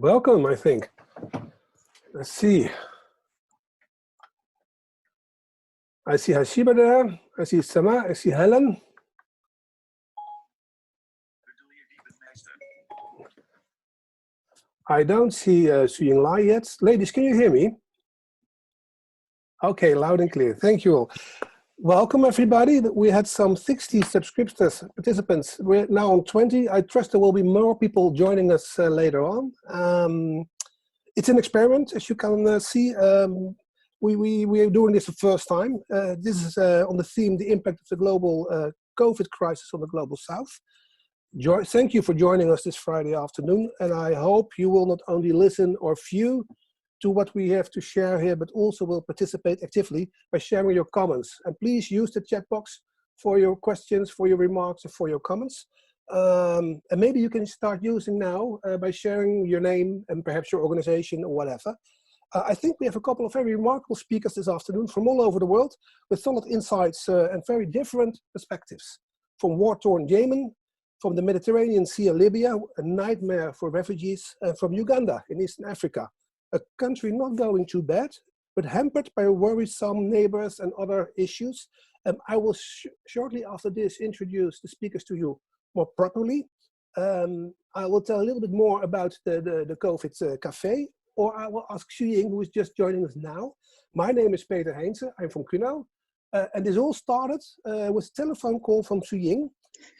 Welcome, I think. Let's see. I see Hashiba there. I see Sama. I see Helen. I don't see Suying Lai yet. Ladies, can you hear me? Okay, loud and clear. Thank you all. Welcome, everybody. We had some 60 subscriptors, participants. We're now on 20. I trust there will be more people joining us later on. It's an experiment, as you can see. We are doing this the first time. This is on the theme, the impact of the global COVID crisis on the global south. Thank you for joining us this Friday afternoon, and I hope you will not only listen or view to what we have to share here, but also will participate actively by sharing your comments. And please use the chat box for your questions, for your remarks, and for your comments. And maybe you can start using now by sharing your name and perhaps your organization or whatever. I think we have a couple of very remarkable speakers this afternoon from all over the world with solid insights and very different perspectives. From war-torn Yemen, from the Mediterranean Sea and Libya, a nightmare for refugees, and from Uganda in Eastern Africa, a country not going too bad, but hampered by worrisome neighbors and other issues. I will shortly after this introduce the speakers to you more properly. I will tell a little bit more about the COVID Café, or I will ask Xuying, who is just joining us now. My name is Peter Heinze, I'm from KUNO, and this all started with a telephone call from Xuying.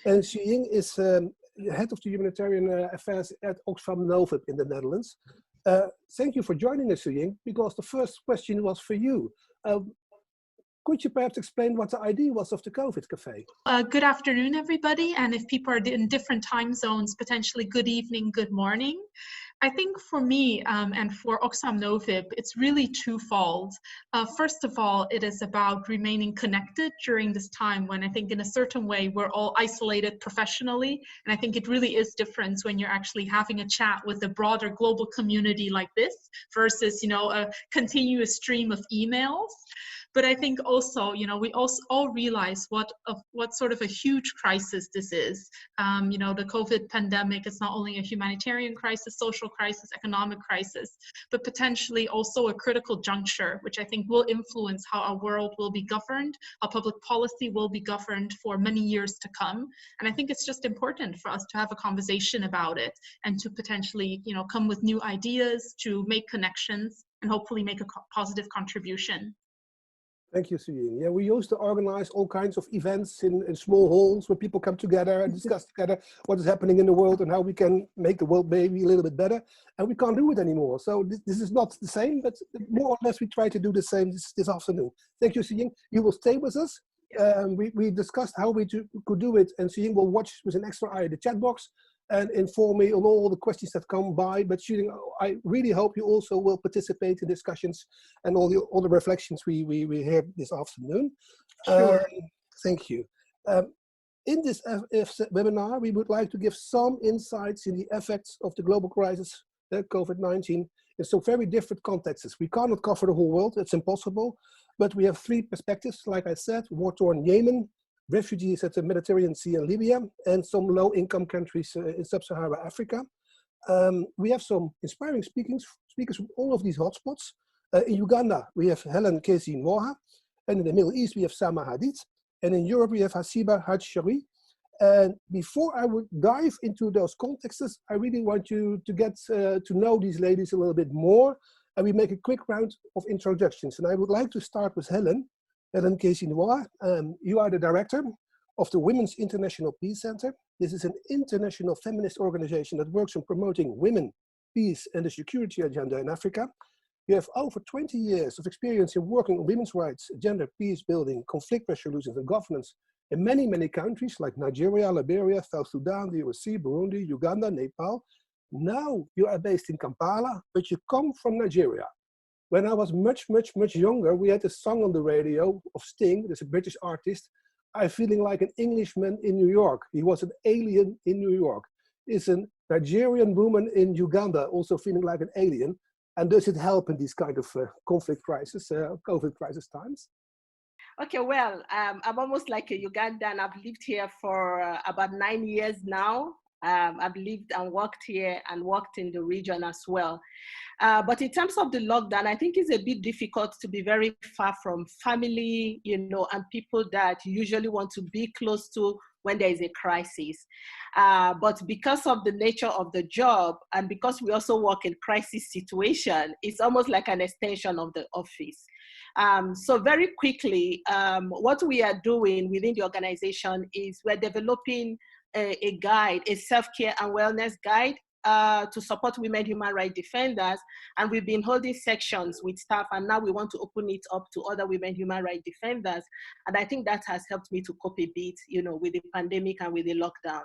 And Xuying is head of the humanitarian affairs at Oxfam Novib in the Netherlands. Thank you for joining us, Xuying, because the first question was for you. Could you perhaps explain what the idea was of the COVID Café? Good afternoon, everybody. And if people are in different time zones, potentially good evening, good morning. I think for me and for Oxfam Novib, it's really twofold. First of all, it is about remaining connected during this time when I think in a certain way we're all isolated professionally. And I think it really is different when you're actually having a chat with a broader global community like this versus, a continuous stream of emails. But I think also, we also all realize what sort of a huge crisis this is. The COVID pandemic is not only a humanitarian crisis, social crisis, economic crisis, but potentially also a critical juncture, which I think will influence how our world will be governed, how public policy will be governed for many years to come. And I think it's just important for us to have a conversation about it and to potentially, come with new ideas, to make connections, and hopefully make a positive contribution. Thank you, Xuying. Yeah, we used to organize all kinds of events in small halls where people come together and discuss together what is happening in the world and how we can make the world maybe a little bit better. And we can't do it anymore. So this is not the same, but more or less we try to do the same this afternoon. Thank you, Xuying. You will stay with us. We discussed how we could do it, and Xuying will watch with an extra eye the chat box and inform me on all the questions that come by. But Xuying, I really hope you also will participate in discussions and all the reflections we hear this afternoon. Sure. Thank you. In this webinar, we would like to give some insights in the effects of the global crisis, COVID-19, in some very different contexts. We cannot cover the whole world, it's impossible, but we have three perspectives, like I said: war-torn Yemen, refugees at the Mediterranean Sea and Libya, and some low-income countries in sub-Saharan Africa. We have some inspiring speakers from all of these hotspots. In Uganda, we have Helen Kesi Moha, and in the Middle East, we have Sama Hadid, and in Europe, we have Hasiba Hajshari. And before I would dive into those contexts, I really want you to get to know these ladies a little bit more, and we make a quick round of introductions. And I would like to start with Helen Kesi Moha. You are the director of the Women's International Peace Center. This is an international feminist organization that works on promoting women, peace, and the security agenda in Africa. You have over 20 years of experience in working on women's rights, gender, peace building, conflict resolutions, and governance in many, many countries like Nigeria, Liberia, South Sudan, the USC, Burundi, Uganda, Nepal. Now you are based in Kampala, but you come from Nigeria. When I was much, much, much younger, we had a song on the radio of Sting, there's a British artist, I'm feeling like an Englishman in New York. He was an alien in New York. Is a Nigerian woman in Uganda also feeling like an alien? And does it help in these kind of conflict crisis, COVID crisis times? Okay, well, I'm almost like a Ugandan. I've lived here for about 9 years now. I've lived and worked here and worked in the region as well. But in terms of the lockdown, I think it's a bit difficult to be very far from family, and people that you usually want to be close to when there is a crisis. But because of the nature of the job, and because we also work in crisis situation, it's almost like an extension of the office. So very quickly, what we are doing within the organization is we're developing a guide, a self-care and wellness guide to support women human rights defenders. And we've been holding sections with staff, and now we want to open it up to other women human rights defenders. And I think that has helped me to cope a bit, with the pandemic and with the lockdown.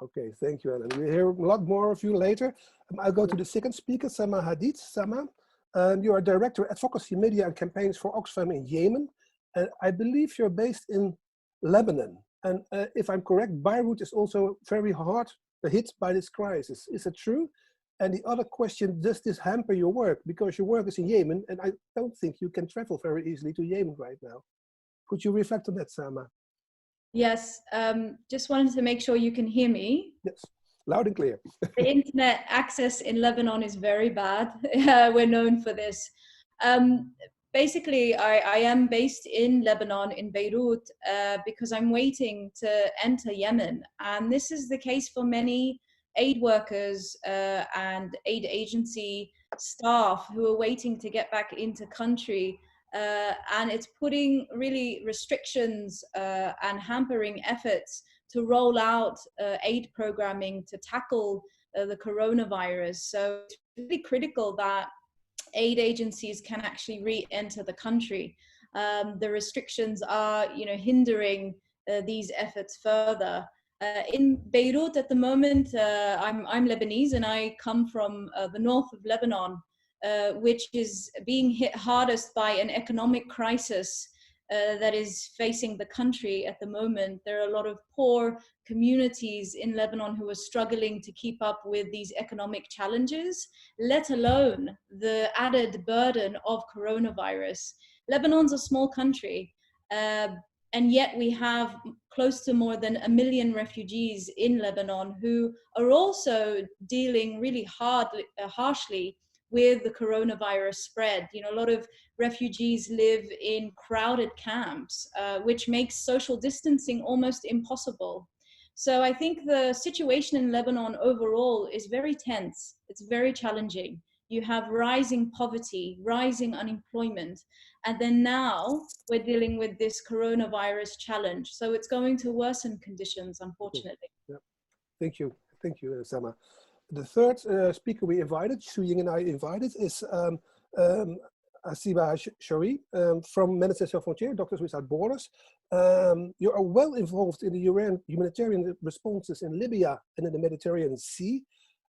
Okay, thank you, Ellen. We'll hear a lot more of you later. I'll go to the second speaker, Sama Hadid. Sama, you are Director Advocacy, Media and Campaigns for Oxfam in Yemen. And I believe you're based in Lebanon. And if I'm correct, Beirut is also very hard hit by this crisis. Is it true? And the other question, does this hamper your work? Because your work is in Yemen, and I don't think you can travel very easily to Yemen right now. Could you reflect on that, Sama? Yes, just wanted to make sure you can hear me. Yes, loud and clear. The internet access in Lebanon is very bad. We're known for this. Basically, I am based in Lebanon, in Beirut, because I'm waiting to enter Yemen. And this is the case for many aid workers and aid agency staff who are waiting to get back into country. And it's putting really restrictions and hampering efforts to roll out aid programming to tackle the coronavirus. So it's really critical that aid agencies can actually re-enter the country. The restrictions are, hindering these efforts further. In Beirut at the moment, I'm Lebanese, and I come from the north of Lebanon, which is being hit hardest by an economic crisis that is facing the country at the moment. There are a lot of poor communities in Lebanon who are struggling to keep up with these economic challenges, let alone the added burden of coronavirus. Lebanon's a small country, and yet we have close to more than 1 million refugees in Lebanon who are also dealing really harshly with the coronavirus spread. A lot of refugees live in crowded camps, which makes social distancing almost impossible. So I think the situation in Lebanon overall is very tense. It's very challenging. You have rising poverty, rising unemployment, and then now we're dealing with this coronavirus challenge. So it's going to worsen conditions, unfortunately. Yeah. Thank you, Sama. The third speaker we invited, Suying and I invited, is Asiba Shari from Médecins Sans Frontières, Doctors Without Borders. You are well involved in the humanitarian responses in Libya and in the Mediterranean Sea.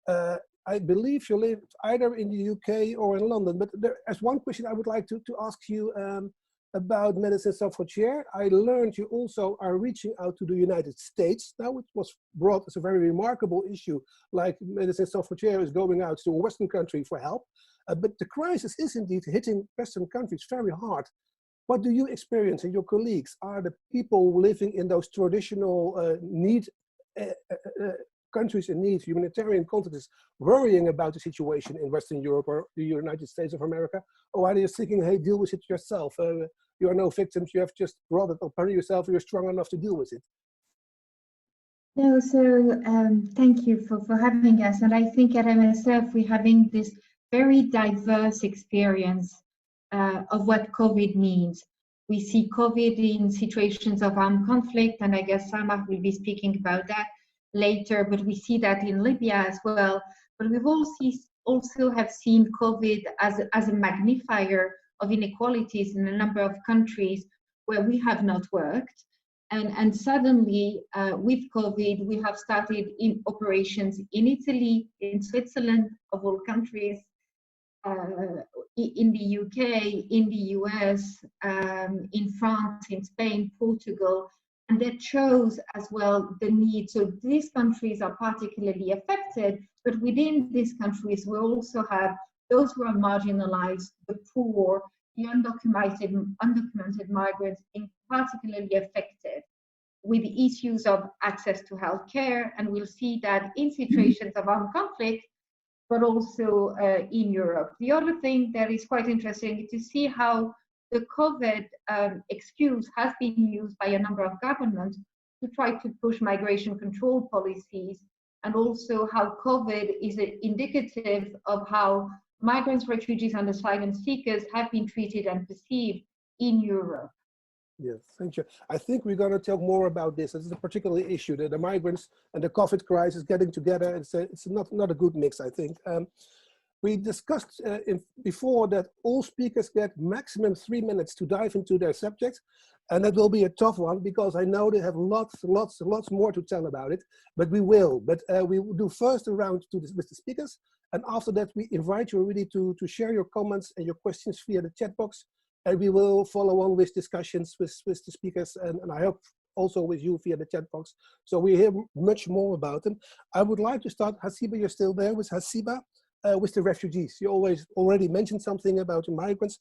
I believe you live either in the UK or in London, but there's one question I would like to ask you about Médecins Sans Frontières. I learned you also are reaching out to the United States. Now it was brought as a very remarkable issue, like Médecins Sans Frontières is going out to a Western country for help. But the crisis is indeed hitting Western countries very hard. What do you experience and your colleagues? Are the people living in those traditional countries in need, humanitarian contexts, worrying about the situation in Western Europe or the United States of America? Or are they thinking, hey, deal with it yourself? You are no victims, you have just brought it upon yourself, you're strong enough to deal with it. No, so thank you for having us. And I think at MSF, we're having this very diverse experience of what COVID means. We see COVID in situations of armed conflict, and I guess Sama will be speaking about that later, but we see that in Libya as well. But we've also have seen COVID as a magnifier of inequalities in a number of countries where we have not worked. And suddenly, with COVID, we have started in operations in Italy, in Switzerland, of all countries, in the UK, in the US, in France, in Spain, Portugal, and that shows as well the need. So these countries are particularly affected, but within these countries, we also have those who are marginalized, the poor, the undocumented migrants being particularly affected. with issues of access to healthcare, and we'll see that in situations of armed conflict, but also in Europe. The other thing that is quite interesting is to see how the COVID excuse has been used by a number of governments to try to push migration control policies, and also how COVID is indicative of how migrants, refugees, and asylum seekers have been treated and perceived in Europe. Yes, thank you. I think we're going to talk more about this. This is a particular issue, the migrants and the COVID crisis getting together. It's not a good mix, I think. We discussed before that all speakers get maximum 3 minutes to dive into their subject. And that will be a tough one because I know they have lots more to tell about it, but we will. But we will do first a round with the speakers. And after that, we invite you really to share your comments and your questions via the chat box. And we will follow on with discussions with the speakers, and I hope also with you via the chat box. So we hear much more about them. I would like to start, Hasiba, you're still there, with Hasiba, with the refugees. You already mentioned something about the migrants.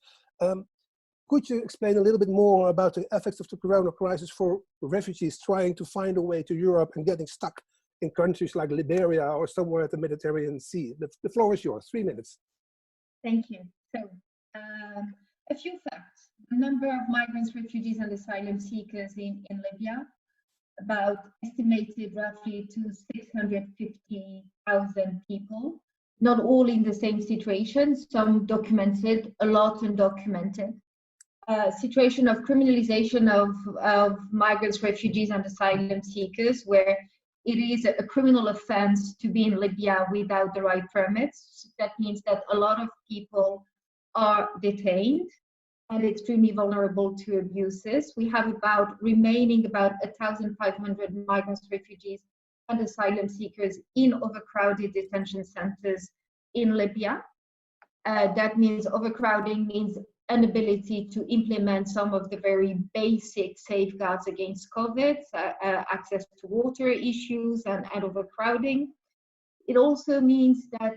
Could you explain a little bit more about the effects of the corona crisis for refugees trying to find a way to Europe and getting stuck in countries like Liberia or somewhere at the Mediterranean Sea? The floor is yours, 3 minutes. Thank you. So, a few facts. The number of migrants, refugees, and asylum seekers in Libya, about estimated roughly to 650,000 people, not all in the same situation, some documented, a lot undocumented. Situation of criminalization of migrants, refugees, and asylum seekers, where it is a criminal offense to be in Libya without the right permits. That means that a lot of people are detained and extremely vulnerable to abuses. We have remaining about 1,500 migrants, refugees, and asylum seekers in overcrowded detention centers in Libya. That means overcrowding means inability to implement some of the very basic safeguards against COVID, access to water issues and overcrowding. It also means that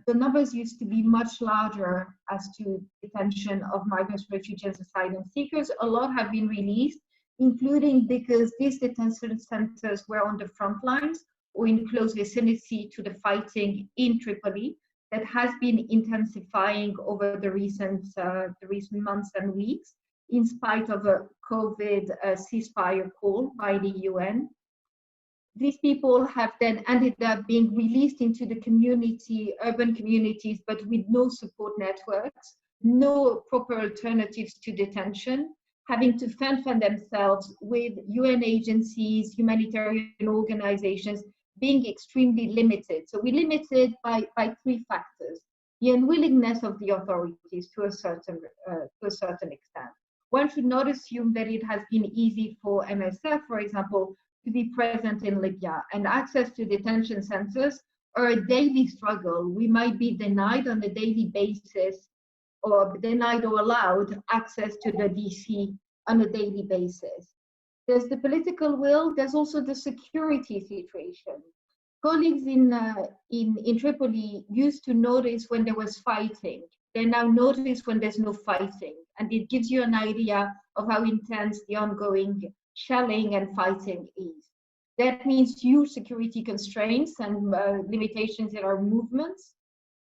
the numbers used to be much larger as to detention of migrants, refugees, asylum seekers. A lot have been released, including because these detention centers were on the front lines or in close vicinity to the fighting in Tripoli that has been intensifying over the recent months and weeks, in spite of a COVID ceasefire call by the UN. These people have then ended up being released into the community, urban communities, but with no support networks, no proper alternatives to detention, having to fend for themselves with UN agencies, humanitarian organizations being extremely limited. So we're limited by 3 factors. The unwillingness of the authorities to a certain extent. One should not assume that it has been easy for MSF, for example, to be present in Libya, and access to detention centers are a daily struggle. We might be denied on a daily basis, or denied or allowed access to the DC on a daily basis. There's the political will, there's also the security situation. Colleagues in Tripoli used to notice when there was fighting. They now notice when there's no fighting. And it gives you an idea of how intense the ongoing shelling and fighting is. That means huge security constraints and limitations in our movements,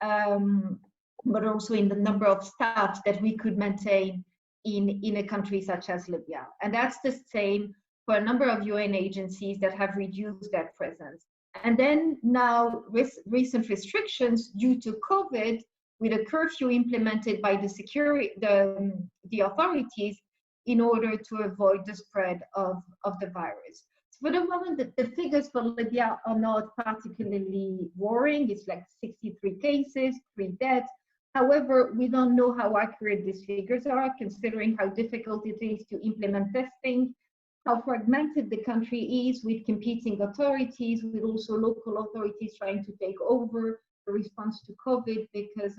but also in the number of staff that we could maintain in a country such as Libya. And that's the same for a number of UN agencies that have reduced that presence. And then now recent restrictions due to COVID, with a curfew implemented by the authorities in order to avoid the spread of the virus. So for the moment, the figures for Libya are not particularly worrying. It's like 63 cases, 3 deaths. However, we don't know how accurate these figures are, considering how difficult it is to implement testing, how fragmented the country is with competing authorities, with also local authorities trying to take over the response to COVID because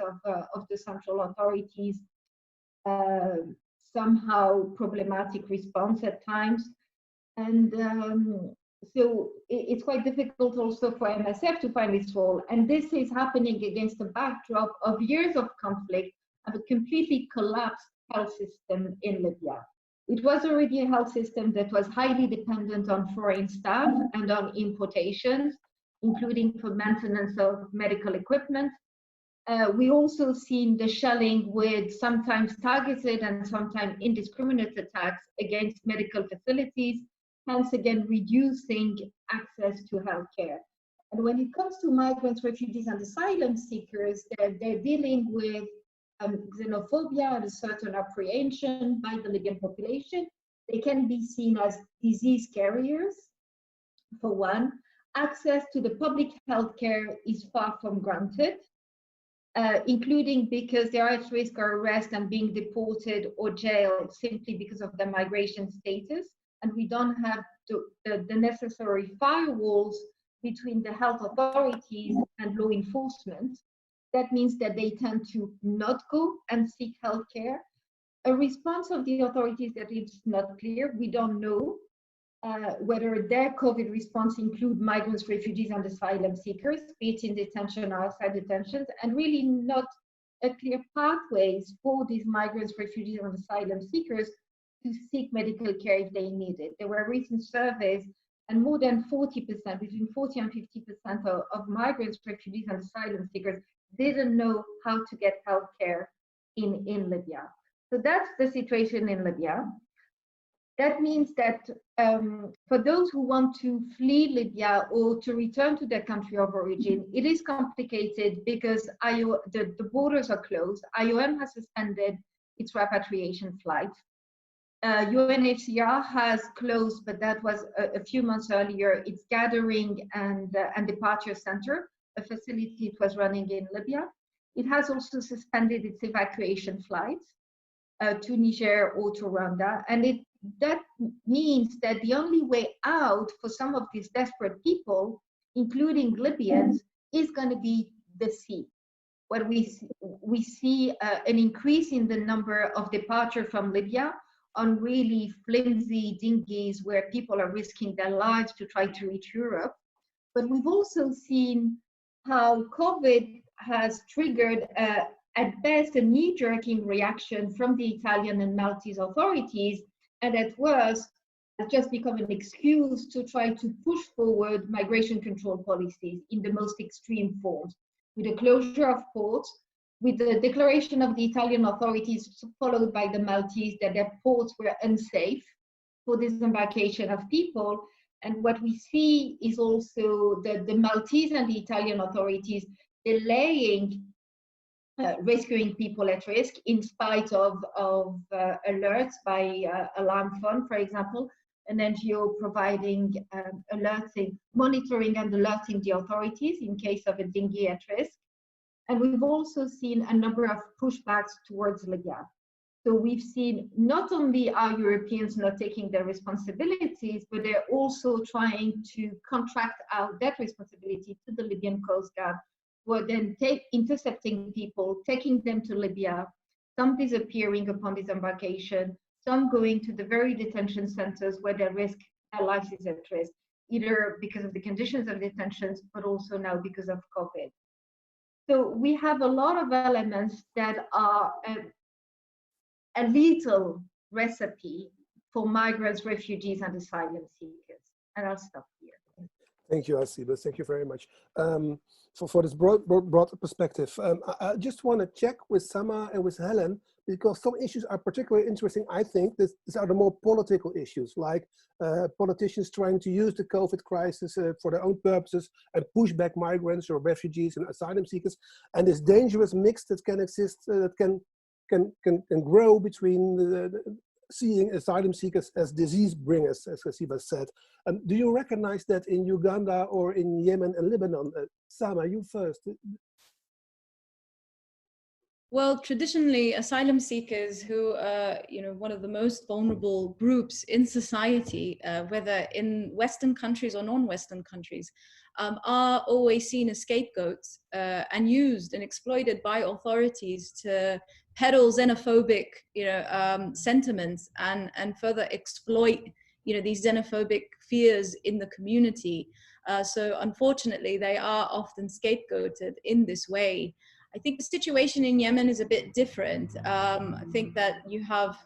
of the central authorities' somehow problematic response at times. And so it's quite difficult also for MSF to find its role. And this is happening against the backdrop of years of conflict and a completely collapsed health system in Libya. It was already a health system that was highly dependent on foreign staff and on importations, including for maintenance of medical equipment. We also seen the shelling with sometimes targeted and sometimes indiscriminate attacks against medical facilities, hence again reducing access to healthcare. And when it comes to migrants, refugees, and asylum seekers, they're dealing with xenophobia and a certain apprehension by the Libyan population. They can be seen as disease carriers, for one. Access to the public health care is far from granted, including because they are at risk of arrest and being deported or jailed simply because of their migration status. And we don't have the necessary firewalls between the health authorities and law enforcement. That means that they tend to not go and seek healthcare. A response of the authorities that is not clear. We don't know whether their COVID response include migrants, refugees, and asylum seekers, be it in detention or outside detentions, and really not a clear pathways for these migrants, refugees, and asylum seekers to seek medical care if they need it. There were recent surveys, and more than 40%, between 40 and 50% of migrants, refugees, and asylum seekers didn't know how to get health care in Libya. So that's the situation in Libya. That means that for those who want to flee Libya or to return to their country of origin, it is complicated because the borders are closed. IOM has suspended its repatriation flights. UNHCR has closed, but that was a few months earlier, its gathering and departure center, a facility it was running in Libya. It has also suspended its evacuation flights to Niger or to Rwanda. And that means that the only way out for some of these desperate people, including Libyans, is going to be the sea. Where we see an increase in the number of departure from Libya on really flimsy dinghies where people are risking their lives to try to reach Europe. But we've also seen how COVID has triggered, at best, a knee-jerking reaction from the Italian and Maltese authorities, and at worst, has just become an excuse to try to push forward migration control policies in the most extreme forms, with the closure of ports, with the declaration of the Italian authorities, followed by the Maltese, that their ports were unsafe for disembarkation of people. And what we see is also the Maltese and the Italian authorities delaying rescuing people at risk in spite of alerts by Alarm Fund, for example, an NGO providing monitoring and alerting the authorities in case of a dinghy at risk. And we've also seen a number of pushbacks towards Libya. So we've seen not only are Europeans not taking their responsibilities, but they're also trying to contract out that responsibility to the Libyan Coast Guard, who are then intercepting people, taking them to Libya, some disappearing upon disembarkation, some going to the very detention centers where their lives is at risk, either because of the conditions of detentions, but also now because of COVID. So we have a lot of elements that are a lethal recipe for migrants, refugees, and asylum seekers. And I'll stop here. Thank you, Asiba. Thank you very much. For this broad perspective, I just want to check with Sama and with Helen, because some issues are particularly interesting. I think these are the more political issues, like politicians trying to use the COVID crisis for their own purposes and push back migrants or refugees and asylum seekers, and this dangerous mix that can exist, that can grow between seeing asylum seekers as disease bringers, as Asiba said. Do you recognize that in Uganda or in Yemen and Lebanon? Sama, you first. Well, traditionally, asylum seekers, who are one of the most vulnerable groups in society, whether in Western countries or non-Western countries, are always seen as scapegoats and used and exploited by authorities to peddle xenophobic, sentiments and further exploit, these xenophobic fears in the community. So unfortunately, they are often scapegoated in this way. I think the situation in Yemen is a bit different. I think that you have,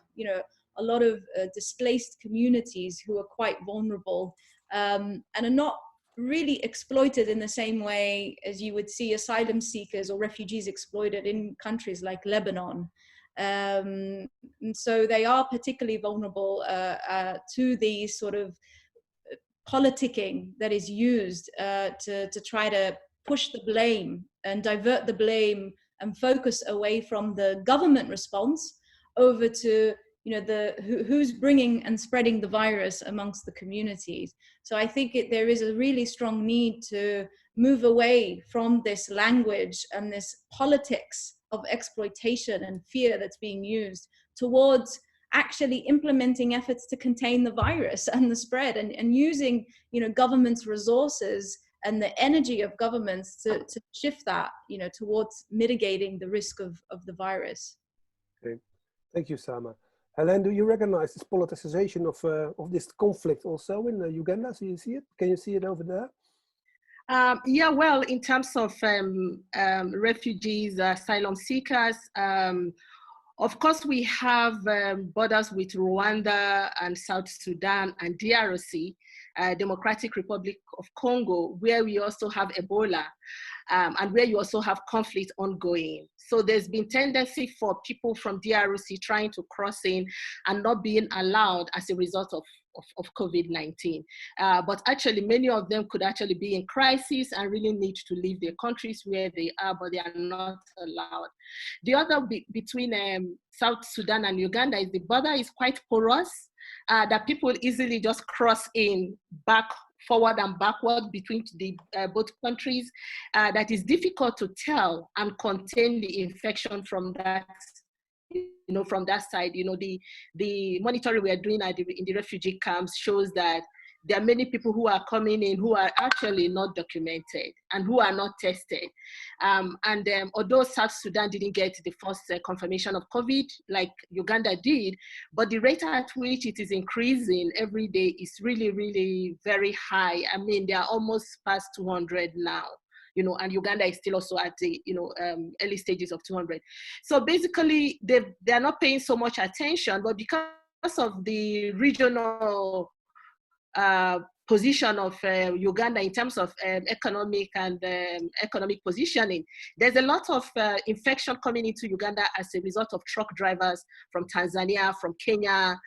a lot of displaced communities who are quite vulnerable and are not really exploited in the same way as you would see asylum seekers or refugees exploited in countries like Lebanon. And so they are particularly vulnerable to the sort of politicking that is used to try to push the blame and divert the blame and focus away from the government response over to who's bringing and spreading the virus amongst the communities. So I think there is a really strong need to move away from this language and this politics of exploitation and fear that's being used towards actually implementing efforts to contain the virus and the spread, and using government's resources and the energy of governments to shift that towards mitigating the risk of the virus. Okay, thank you, Sama. Helen, do you recognize this politicization of this conflict also in Uganda? So you see it? Can you see it over there? Yeah, well, in terms of refugees, asylum seekers, of course, we have borders with Rwanda and South Sudan and DRC, Democratic Republic of Congo, where we also have Ebola, and where you also have conflict ongoing. So there's been tendency for people from DRC trying to cross in and not being allowed as a result of COVID-19. But actually, many of them could actually be in crisis and really need to leave their countries where they are, but they are not allowed. The other between South Sudan and Uganda is the border is quite porous, that people easily just cross in forward and backward between the both countries. That is difficult to tell and contain the infection from that. From that side, the monitoring we are doing in the refugee camps shows that there are many people who are coming in who are actually not documented and who are not tested. Although South Sudan didn't get the first confirmation of COVID like Uganda did, but the rate at which it is increasing every day is really, really very high. I mean, they are almost past 200 now. And Uganda is still also at the, early stages of 200. So basically, they are not paying so much attention, but because of the regional position of Uganda in terms of economic positioning, there's a lot of infection coming into Uganda as a result of truck drivers from Tanzania, from Kenya,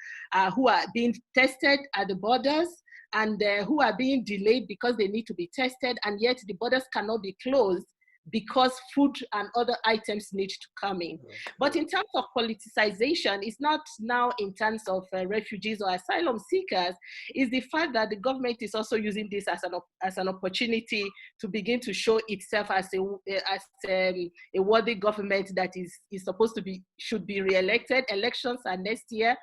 who are being tested at the borders, and who are being delayed because they need to be tested, and yet the borders cannot be closed because food and other items need to come in. But in terms of politicization, it's not now in terms of refugees or asylum seekers, it's the fact that the government is also using this as an opportunity to begin to show itself as a worthy government that should be re-elected. Elections are next year,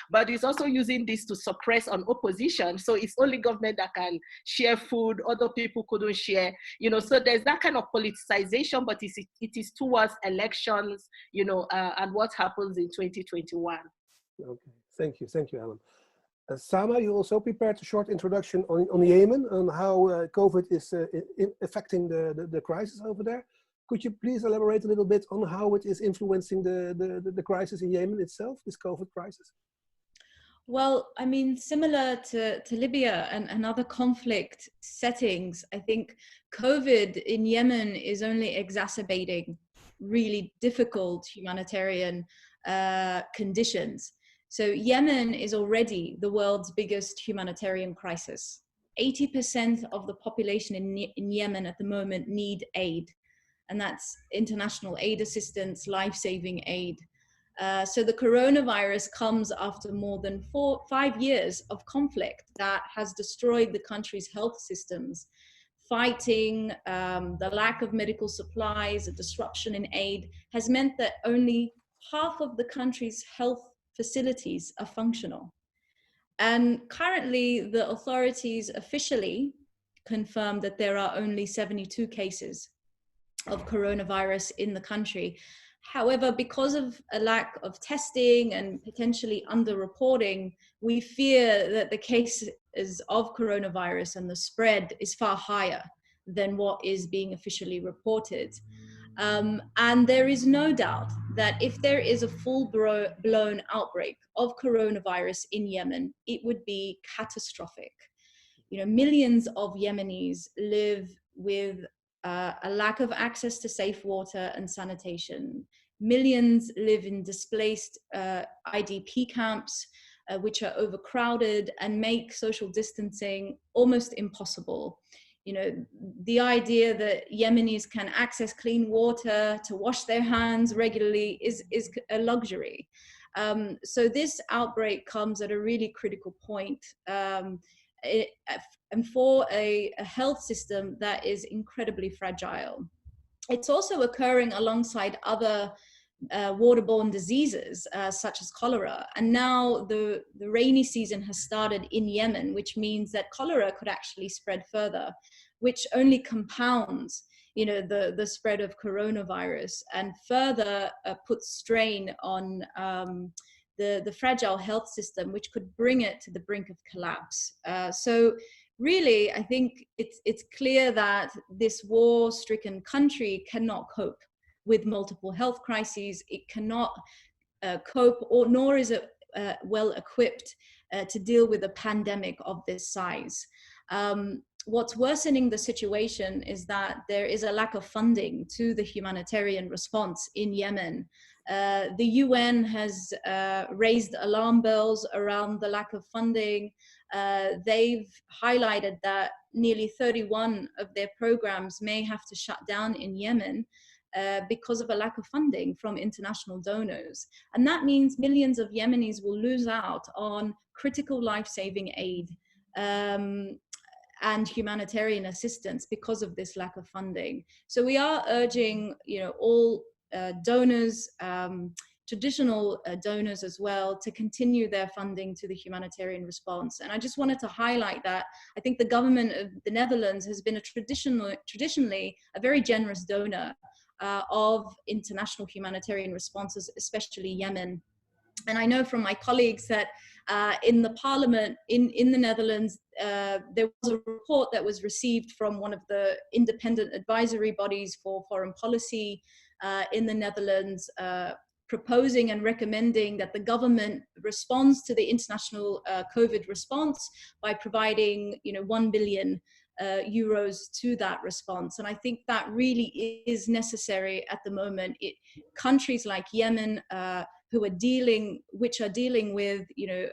but it's also using this to suppress on opposition. So it's only government that can share food, other people couldn't share, so there's that kind of politicization, but it is towards elections, and what happens in 2021. Okay, thank you, Ellen. Sama, you also prepared a short introduction on Yemen, on how COVID is affecting the crisis over there. Could you please elaborate a little bit on how it is influencing the crisis in Yemen itself, this COVID crisis? Well, I mean, similar to Libya and other conflict settings, I think COVID in Yemen is only exacerbating really difficult humanitarian conditions. So Yemen is already the world's biggest humanitarian crisis. 80% of the population in Yemen at the moment need aid, and that's international aid assistance, life-saving aid. So the coronavirus comes after more than 5 years of conflict that has destroyed the country's health systems. Fighting, the lack of medical supplies, a disruption in aid has meant that only half of the country's health facilities are functional. And currently, the authorities officially confirmed that there are only 72 cases of coronavirus in the country. However, because of a lack of testing and potentially underreporting, we fear that the cases of coronavirus and the spread is far higher than what is being officially reported. And there is no doubt that if there is a full-blown outbreak of coronavirus in Yemen, it would be catastrophic. You know, millions of Yemenis live with a lack of access to safe water and sanitation. Millions live in displaced IDP camps, which are overcrowded and make social distancing almost impossible. You know, the idea that Yemenis can access clean water to wash their hands regularly is a luxury. So this outbreak comes at a really critical point. And for a health system that is incredibly fragile. It's also occurring alongside other waterborne diseases such as cholera. And now the rainy season has started in Yemen, which means that cholera could actually spread further, which only compounds, you know, the spread of coronavirus and further puts strain on the fragile health system, which could bring it to the brink of collapse. So really, I think it's clear that this war-stricken country cannot cope with multiple health crises. It cannot cope, nor is it well equipped to deal with a pandemic of this size. What's worsening the situation is that there is a lack of funding to the humanitarian response in Yemen. The UN has raised alarm bells around the lack of funding. They've highlighted that nearly 31 of their programs may have to shut down in Yemen because of a lack of funding from international donors. And that means millions of Yemenis will lose out on critical life-saving aid and humanitarian assistance because of this lack of funding. So we are urging, you know, all donors, traditional donors as well, to continue their funding to the humanitarian response. And I just wanted to highlight that I think the government of the Netherlands has been traditionally a very generous donor of international humanitarian responses, especially Yemen. And I know from my colleagues that in the parliament in the Netherlands, there was a report that was received from one of the independent advisory bodies for foreign policy in the Netherlands, proposing and recommending that the government responds to the international COVID response by providing, you know, 1 billion euros to that response. And I think that really is necessary at the moment. Countries like Yemen, which are dealing with, you know,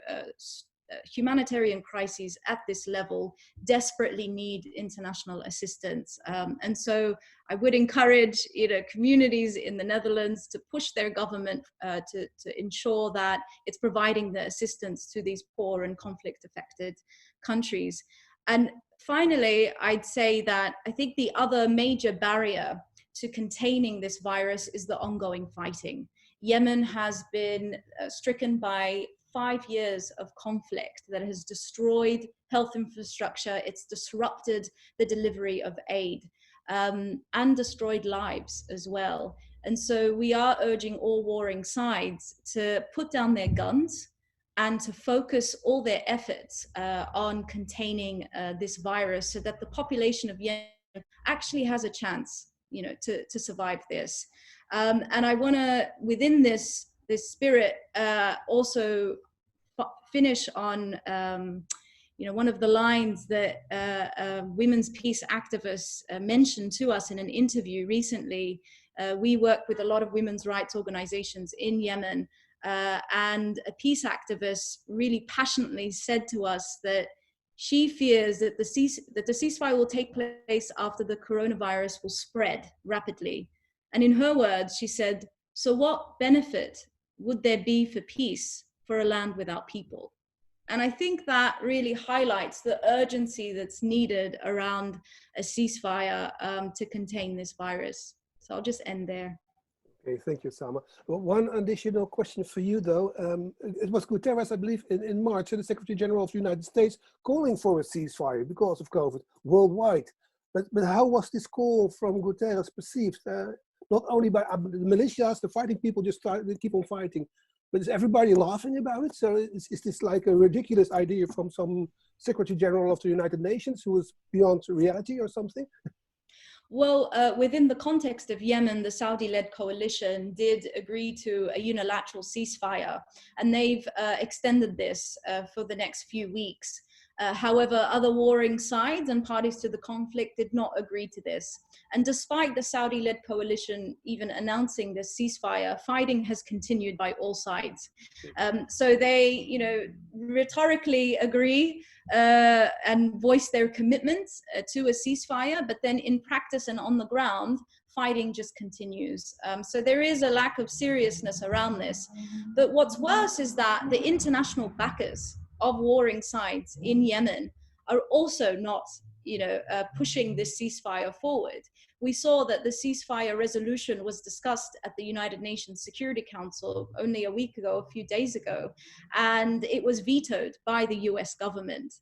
humanitarian crises at this level, desperately need international assistance. And so I would encourage, you know, communities in the Netherlands to push their government to ensure that it's providing the assistance to these poor and conflict-affected countries. And finally, I'd say that I think the other major barrier to containing this virus is the ongoing fighting. Yemen has been stricken by 5 years of conflict that has destroyed health infrastructure, it's disrupted the delivery of aid, and destroyed lives as well. And so we are urging all warring sides to put down their guns and to focus all their efforts on containing this virus so that the population of Yemen actually has a chance, you know, to survive this. And I want to, within this spirit, also finish on, you know, one of the lines that women's peace activists mentioned to us in an interview recently. We work with a lot of women's rights organizations in Yemen, and a peace activist really passionately said to us that she fears that the ceasefire will take place after the coronavirus will spread rapidly. And in her words, she said, so what benefit would there be for peace for a land without people? And I think that really highlights the urgency that's needed around a ceasefire to contain this virus. So I'll just end there. Okay, thank you, Salma. Well, one additional question for you, though. It was Guterres, I believe, in March, the Secretary General of the United States, calling for a ceasefire because of COVID worldwide. But how was this call from Guterres perceived? Not only by the militias, the fighting people they keep on fighting, but is everybody laughing about it? So is this like a ridiculous idea from some Secretary General of the United Nations who is beyond reality or something? Well, within the context of Yemen, the Saudi-led coalition did agree to a unilateral ceasefire, and they've extended this for the next few weeks. However, other warring sides and parties to the conflict did not agree to this. And despite the Saudi-led coalition even announcing this ceasefire, fighting has continued by all sides. So they, rhetorically agree and voice their commitment to a ceasefire, but then in practice and on the ground, fighting just continues. So there is a lack of seriousness around this. But what's worse is that the international backers of warring sides in Yemen are also not, pushing this ceasefire forward. We saw that the ceasefire resolution was discussed at the United Nations Security Council only a week ago, a few days ago, and it was vetoed by the US government.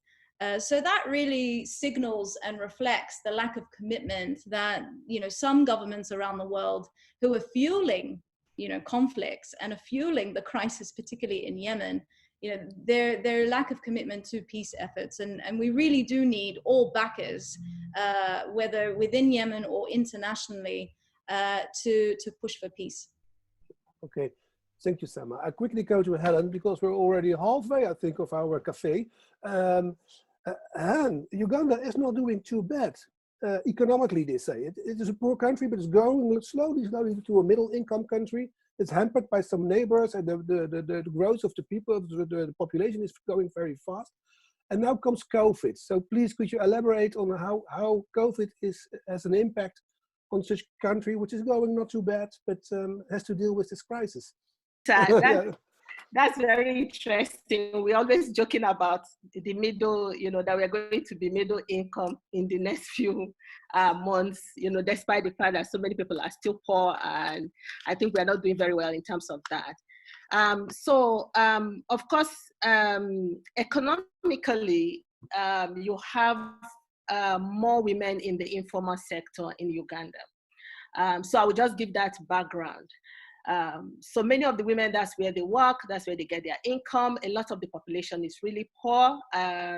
So that really signals and reflects the lack of commitment that, some governments around the world who are fueling, conflicts and are fueling the crisis, particularly in Yemen, their lack of commitment to peace efforts. And we really do need all backers, whether within Yemen or internationally, to push for peace. Okay, thank you, Sama. I quickly go to Helen because we're already halfway, I think, of our cafe. Helen, Uganda is not doing too bad economically, they say. It is a poor country, but it's growing slowly to a middle-income country. It's hampered by some neighbors, and the growth of the people, the population is going very fast. And now comes COVID. So please, could you elaborate on how COVID has an impact on such a country, which is going not too bad, but has to deal with this crisis? That's very interesting. We're always joking about the middle, that we're going to be middle income in the next few months, despite the fact that so many people are still poor, and I think we're not doing very well in terms of that. Of course, economically, you have more women in the informal sector in Uganda. So I will just give that background. So many of the women, that's where they work, that's where they get their income. A lot of the population is really poor,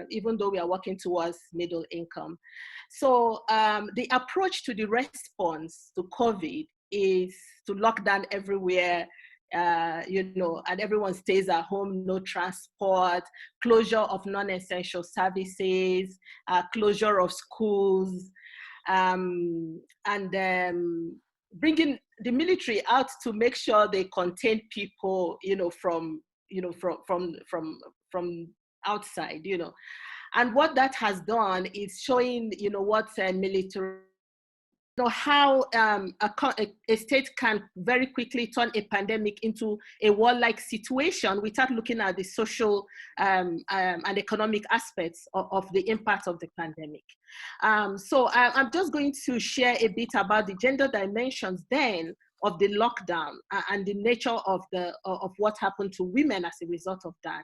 even though we are working towards middle income. So the approach to the response to COVID is to lock down everywhere, and everyone stays at home, no transport, closure of non-essential services, closure of schools, and bringing the military out to make sure they contain people, from outside, And what that has done is showing, what military, how a state can very quickly turn a pandemic into a war-like situation without looking at the social and economic aspects of the impact of the pandemic. So I'm just going to share a bit about the gender dimensions then of the lockdown and the nature of what happened to women as a result of that.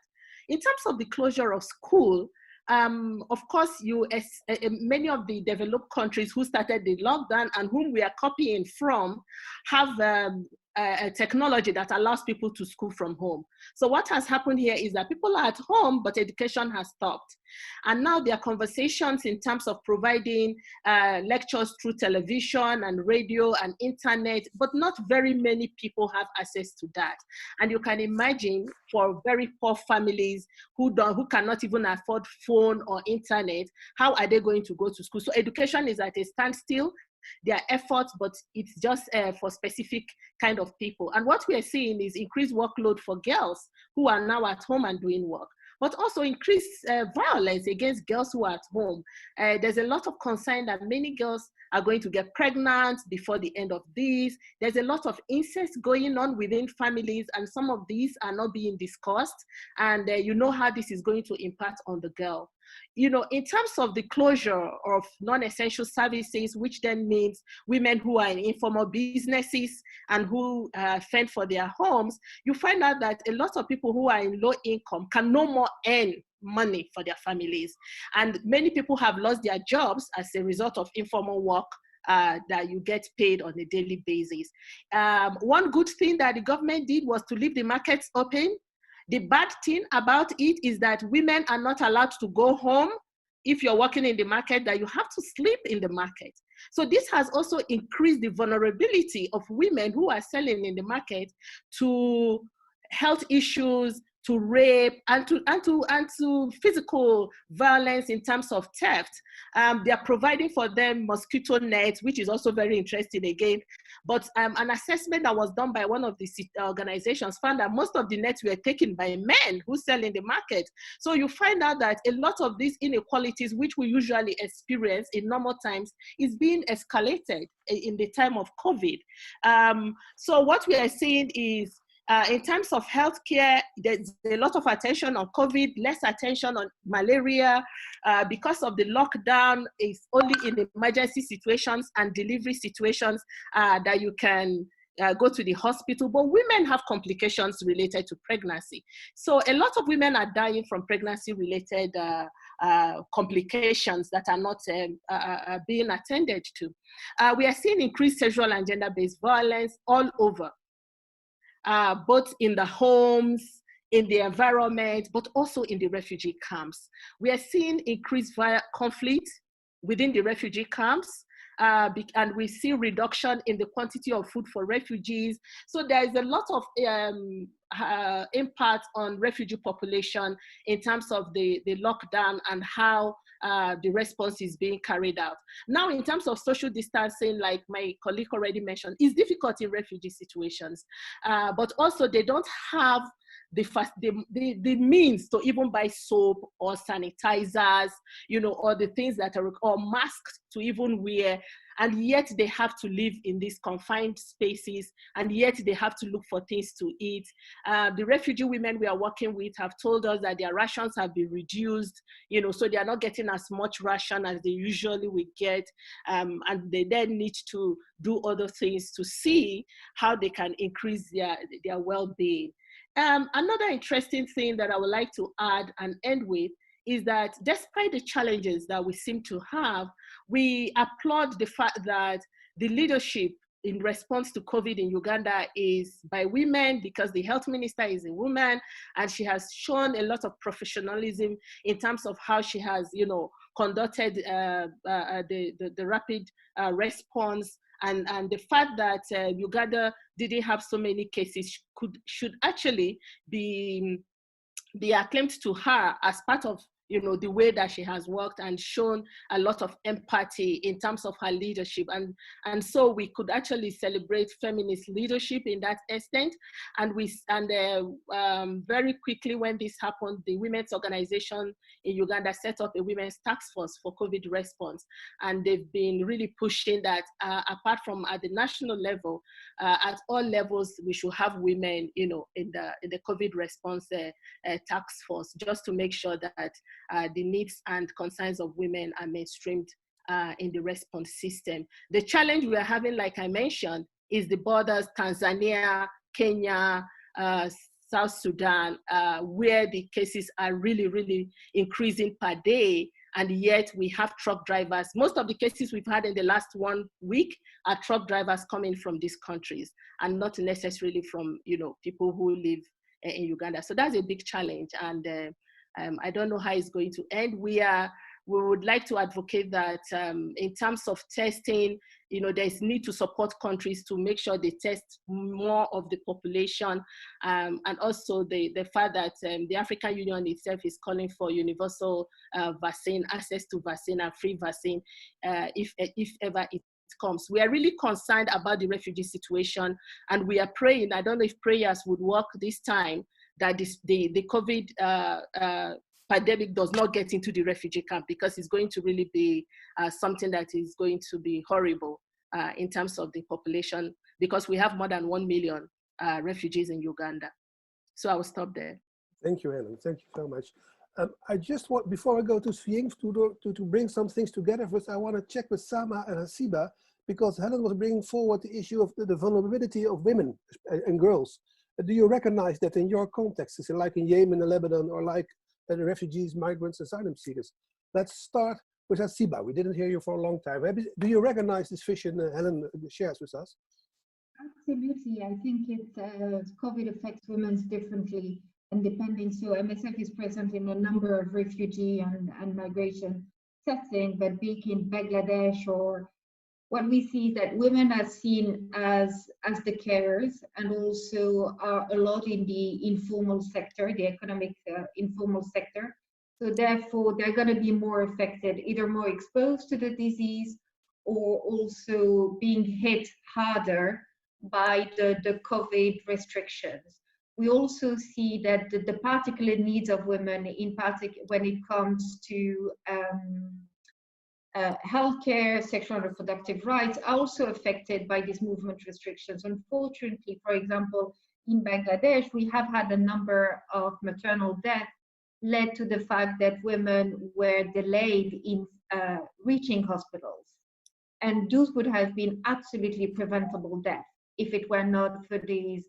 In terms of the closure of school, of course, many of the developed countries who started the lockdown and whom we are copying from have a technology that allows people to school from home. So what has happened here is that people are at home, but education has stopped. And now there are conversations in terms of providing lectures through television and radio and internet, but not very many people have access to that. And you can imagine for very poor families who cannot even afford phone or internet, how are they going to go to school? So education is at a standstill. There are efforts, but it's just for specific kind of people. And what we are seeing is increased workload for girls who are now at home and doing work, but also increased violence against girls who are at home. There's a lot of concern that many girls are going to get pregnant before the end of this. There's a lot of incest going on within families, and some of these are not being discussed. And how this is going to impact on the girl. In terms of the closure of non-essential services, which then means women who are in informal businesses and who fend for their homes, you find out that a lot of people who are in low income can no more earn money for their families. And many people have lost their jobs as a result of informal work that you get paid on a daily basis. One good thing that the government did was to leave the markets open. The bad thing about it is that women are not allowed to go home. If you're working in the market, that you have to sleep in the market. So this has also increased the vulnerability of women who are selling in the market to health issues, to rape, and to physical violence in terms of theft. They are providing for them mosquito nets, which is also very interesting again. But an assessment that was done by one of the organizations found that most of the nets were taken by men who sell in the market. So you find out that a lot of these inequalities, which we usually experience in normal times, is being escalated in the time of COVID. So what we are seeing is, in terms of healthcare, there's a lot of attention on COVID, less attention on malaria. Because of the lockdown, it's only in emergency situations and delivery situations that you can go to the hospital. But women have complications related to pregnancy. So a lot of women are dying from pregnancy-related complications that are not being attended to. We are seeing increased sexual and gender-based violence all over. Both in the homes, in the environment, but also in the refugee camps. We are seeing increased conflict within the refugee camps, and we see reduction in the quantity of food for refugees. So there is a lot of impact on refugee population in terms of the lockdown and how the response is being carried out. Now, in terms of social distancing, like my colleague already mentioned, it's difficult in refugee situations, but also they don't have the means to even buy soap or sanitizers, you know, or the things that are, or masks to even wear. And yet they have to live in these confined spaces, and yet they have to look for things to eat. The refugee women we are working with have told us that their rations have been reduced, you know, so they are not getting as much ration as they usually would get, and they then need to do other things to see how they can increase their well-being. Another interesting thing that I would like to add and end with is that despite the challenges that we seem to have, we applaud the fact that the leadership in response to COVID in Uganda is by women, because the health minister is a woman, and she has shown a lot of professionalism in terms of how she has, you know, conducted the rapid response. And the fact that Uganda didn't have so many cases should actually be acclaimed to her as part of, you know, the way that she has worked and shown a lot of empathy in terms of her leadership. And so we could actually celebrate feminist leadership in that extent. And very quickly when this happened, the women's organization in Uganda set up a women's task force for COVID response. And they've been really pushing that apart from at the national level, at all levels, we should have women, you know, in the COVID response task force, just to make sure that the needs and concerns of women are mainstreamed in the response system. The challenge we are having, like I mentioned, is the borders, Tanzania, Kenya, South Sudan, where the cases are really, really increasing per day. And yet we have truck drivers. Most of the cases we've had in the last 1 week are truck drivers coming from these countries and not necessarily from, you know, people who live in Uganda. So that's a big challenge. And I don't know how it's going to end. We would like to advocate that in terms of testing, you know, there's need to support countries to make sure they test more of the population, and also the fact that the African Union itself is calling for universal vaccine, access to vaccine and free vaccine, if ever it comes. We are really concerned about the refugee situation, and we are praying, I don't know if prayers would work this time, that the COVID pandemic does not get into the refugee camp, because it's going to really be something that is going to be horrible in terms of the population, because we have more than 1 million refugees in Uganda. So I will stop there. Thank you, Helen. Thank you so much. I just want, before I go to Swing, to bring some things together, first I want to check with Sama and Hasiba, because Helen was bringing forward the issue of the vulnerability of women and girls. Do you recognize that in your contexts, like in Yemen and Lebanon, or like the refugees, migrants, asylum seekers? Let's start with Hasiba. We didn't hear you for a long time. Do you recognize this vision Helen shares with us? Absolutely. I think COVID affects women differently, and depending. So MSF is present in a number of refugee and migration settings, but be it in Bangladesh or what we see is that women are seen as the carers, and also are a lot in the informal sector, the economic informal sector. So therefore, they're going to be more affected, either more exposed to the disease, or also being hit harder by the COVID restrictions. We also see that the particular needs of women, in particular when it comes to healthcare, sexual and reproductive rights, are also affected by these movement restrictions. Unfortunately, for example, in Bangladesh, we have had a number of maternal deaths led to the fact that women were delayed in reaching hospitals. And those would have been absolutely preventable deaths if it were not for these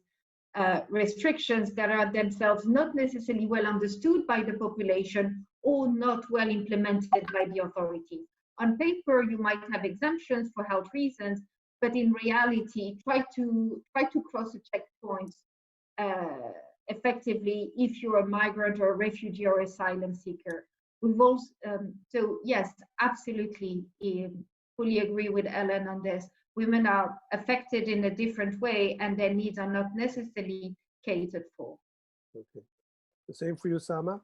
restrictions that are themselves not necessarily well understood by the population or not well implemented by the authorities. On paper, you might have exemptions for health reasons, but in reality, try to cross the checkpoints effectively if you're a migrant or a refugee or asylum seeker. We've also, so yes, absolutely, fully agree with Ellen on this. Women are affected in a different way, and their needs are not necessarily catered for. Okay. The same for you, Sama?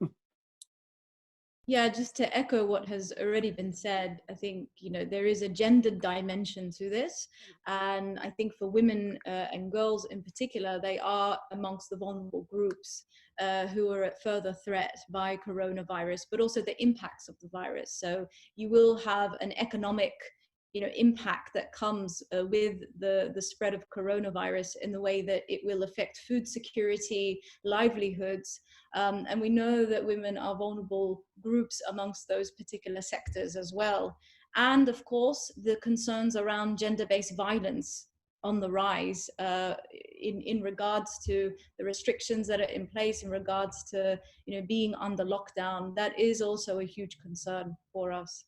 Yeah, just to echo what has already been said, I think, there is a gendered dimension to this. And I think for women and girls in particular, they are amongst the vulnerable groups who are at further threat by coronavirus, but also the impacts of the virus. So you will have an economic impact that comes with the spread of coronavirus, in the way that it will affect food security, livelihoods. And we know that women are vulnerable groups amongst those particular sectors as well. And of course, the concerns around gender-based violence on the rise in regards to the restrictions that are in place, in regards to being under lockdown. That is also a huge concern for us.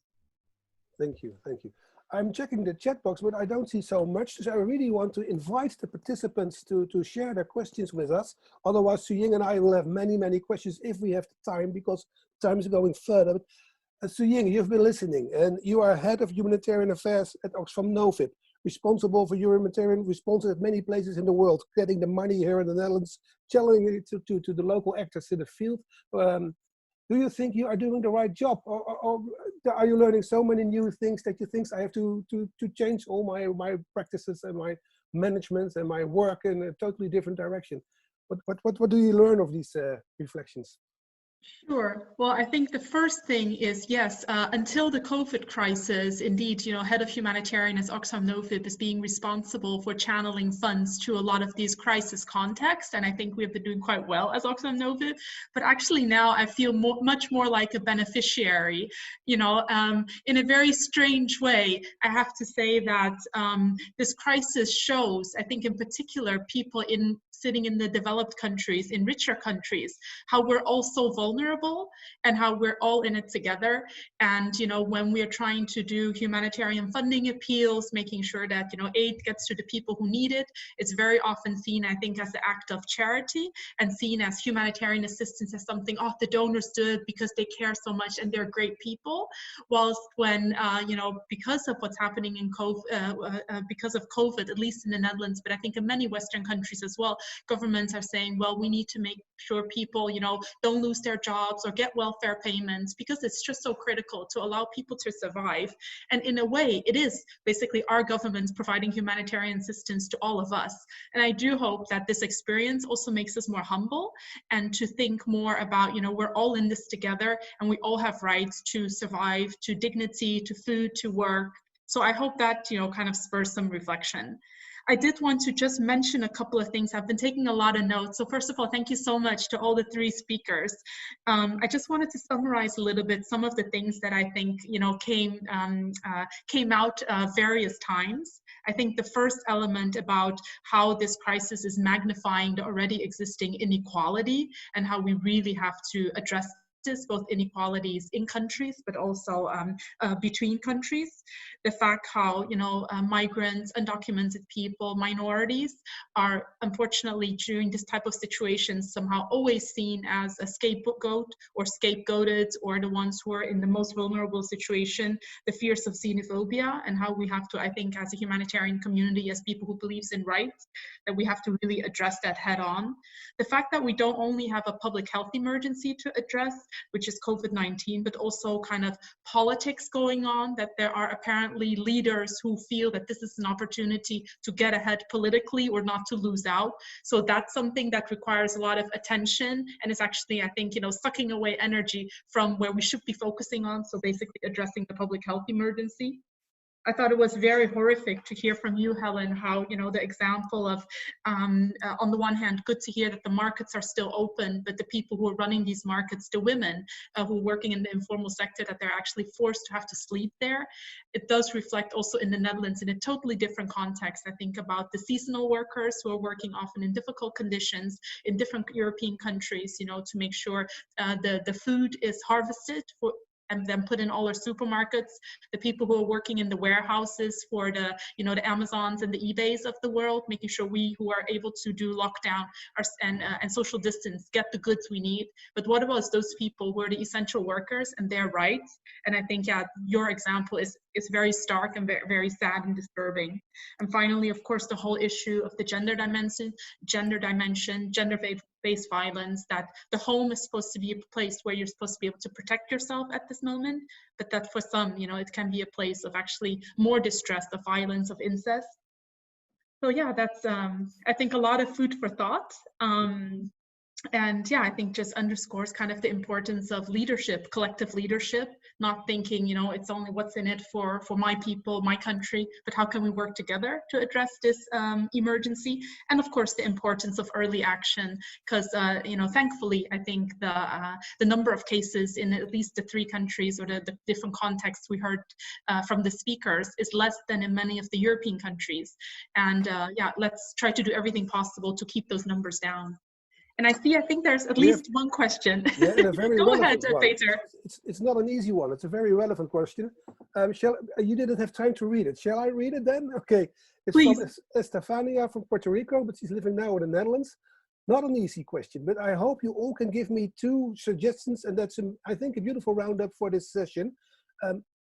Thank you, thank you. I'm checking the chat box, but I don't see so much. So I really want to invite the participants to share their questions with us. Otherwise, Su Ying and I will have many, many questions if we have the time, because time is going further. But Su Ying, you've been listening, and you are head of humanitarian affairs at Oxfam Novib, responsible for humanitarian responses at many places in the world, getting the money here in the Netherlands, challenging it to the local actors in the field. Do you think you are doing the right job, or are you learning so many new things that you think I have to change all my practices and my management and my work in a totally different direction? What do you learn of these reflections? Sure. Well, I think the first thing is, yes, until the COVID crisis, indeed, head of humanitarian as Oxfam Novib is being responsible for channeling funds to a lot of these crisis contexts. And I think we've been doing quite well as Oxfam Novib. But actually now I feel much more like a beneficiary, in a very strange way. I have to say that this crisis shows, I think in particular, people sitting in the developed countries, in richer countries, how we're all so vulnerable and how we're all in it together. And when we're trying to do humanitarian funding appeals, making sure that aid gets to the people who need it, it's very often seen, I think, as an act of charity, and seen as humanitarian assistance as something, the donors do it because they care so much and they're great people. Whilst when because of what's happening in because of COVID, at least in the Netherlands, but I think in many Western countries as well, governments are saying, well, we need to make sure people, don't lose their jobs or get welfare payments, because it's just so critical to allow people to survive. And in a way, it is basically our governments providing humanitarian assistance to all of us. And I do hope that this experience also makes us more humble and to think more about, we're all in this together and we all have rights to survive, to dignity, to food, to work. So I hope that, kind of spurs some reflection. I did want to just mention a couple of things. I've been taking a lot of notes. So first of all, thank you so much to all the three speakers. I just wanted to summarize a little bit some of the things that I think came out various times. I think the first element about how this crisis is magnifying the already existing inequality and how we really have to address injustice, both inequalities in countries, but also between countries. The fact how, you know, migrants, undocumented people, minorities are unfortunately during this type of situation somehow always seen as a scapegoat or scapegoated, or the ones who are in the most vulnerable situation, the fears of xenophobia, and how we have to, I think, as a humanitarian community, as people who believes in rights, that we have to really address that head on. The fact that we don't only have a public health emergency to address, which is COVID-19, but also kind of politics going on, that there are apparently leaders who feel that this is an opportunity to get ahead politically or not to lose out. So that's something that requires a lot of attention, and is actually, I think, you know, sucking away energy from where we should be focusing on. So basically addressing the public health emergency. I thought it was very horrific to hear from you, Helen, how, you know, the example of, on the one hand, good to hear that the markets are still open, but the people who are running these markets, the women who are working in the informal sector, that they're actually forced to have to sleep there. It does reflect also in the Netherlands in a totally different context. I think about the seasonal workers who are working often in difficult conditions in different European countries, you know, to make sure the food is harvested for, and then put in all our supermarkets, the people who are working in the warehouses for the, you know, the Amazons and the eBays of the world, making sure we who are able to do lockdown and social distance get the goods we need. But what about those people who are the essential workers and their rights? And I think, yeah, your example is very stark and very, very sad and disturbing. And finally, of course, the whole issue of the gender dimension, gender-based violence, that the home is supposed to be a place where you're supposed to be able to protect yourself at this moment, but that for some, you know, it can be a place of actually more distress, of violence, of incest. So yeah, that's, I think, a lot of food for thought. And yeah, I think just underscores kind of the importance of leadership, collective leadership, not thinking, you know, it's only what's in it for my people, my country, but how can we work together to address this emergency? And of course, the importance of early action, because, you know, thankfully, I think the number of cases in at least the 3 countries or the different contexts we heard from the speakers is less than in many of the European countries. And yeah, let's try to do everything possible to keep those numbers down. And I think there's at least one question. Yeah, and a very Go ahead, one. Peter. It's not an easy one. It's a very relevant question. You didn't have time to read it. Shall I read it then? Okay. It's Please. from Estefania from Puerto Rico, but she's living now in the Netherlands. Not an easy question, but I hope you all can give me 2 suggestions, and that's, I think, a beautiful roundup for this session.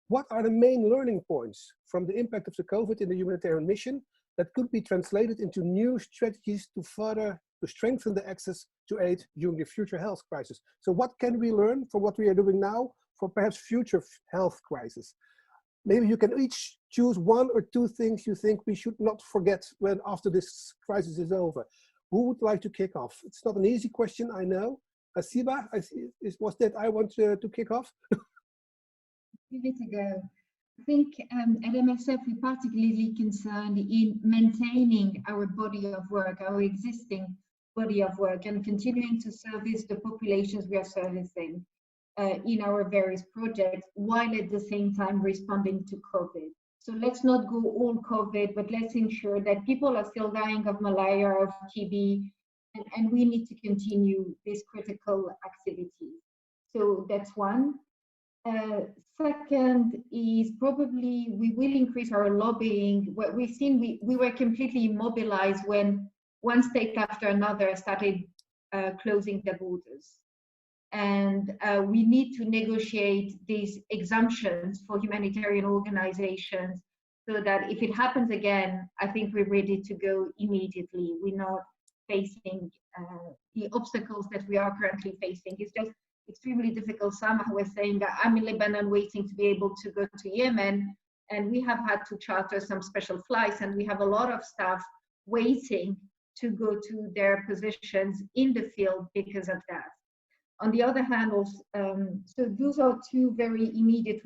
What are the main learning points from the impact of the COVID in the humanitarian mission that could be translated into new strategies to strengthen the access to aid during the future health crisis? So what can we learn from what we are doing now for perhaps future health crisis? Maybe you can each choose 1 or 2 things you think we should not forget when after this crisis is over. Who would like to kick off? It's not an easy question, I know. Asiba, was that I want to kick off? Give it a go. I think at MSF we're particularly concerned in maintaining our body of work, our existing body of work, and continuing to service the populations we are servicing in our various projects, while at the same time responding to COVID. So let's not go all COVID, but let's ensure that people are still dying of malaria or of TB, and we need to continue this critical activity. So that's one. Second is probably we will increase our lobbying. What we've seen, we were completely immobilized when one state after another started closing their borders. And we need to negotiate these exemptions for humanitarian organizations so that if it happens again, I think we're ready to go immediately. We're not facing the obstacles that we are currently facing. It's just extremely difficult. Somehow we're saying that I'm in Lebanon waiting to be able to go to Yemen, and we have had to charter some special flights, and we have a lot of staff waiting to go to their positions in the field because of that. On the other hand, also, so those are 2 very immediate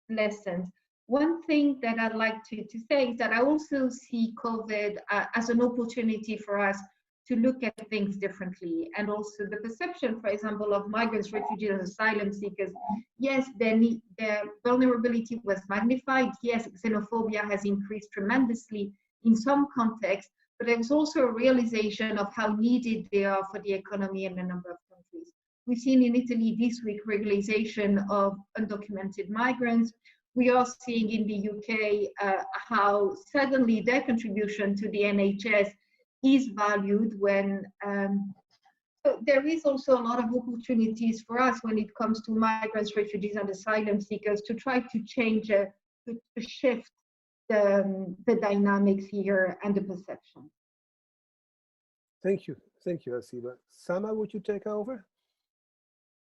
lessons. One thing that I'd like to say is that I also see COVID as an opportunity for us to look at things differently, and also the perception, for example, of migrants, refugees, and asylum seekers. Yes, their vulnerability was magnified. Yes, xenophobia has increased tremendously in some contexts, but there's also a realization of how needed they are for the economy in a number of countries. We've seen in Italy this week regularization of undocumented migrants. We are seeing in the UK how suddenly their contribution to the NHS is valued when there is also a lot of opportunities for us when it comes to migrants, refugees, and asylum seekers to try to change, to shift the dynamics here and the perception. Thank you, Asiba. Sama, would you take over?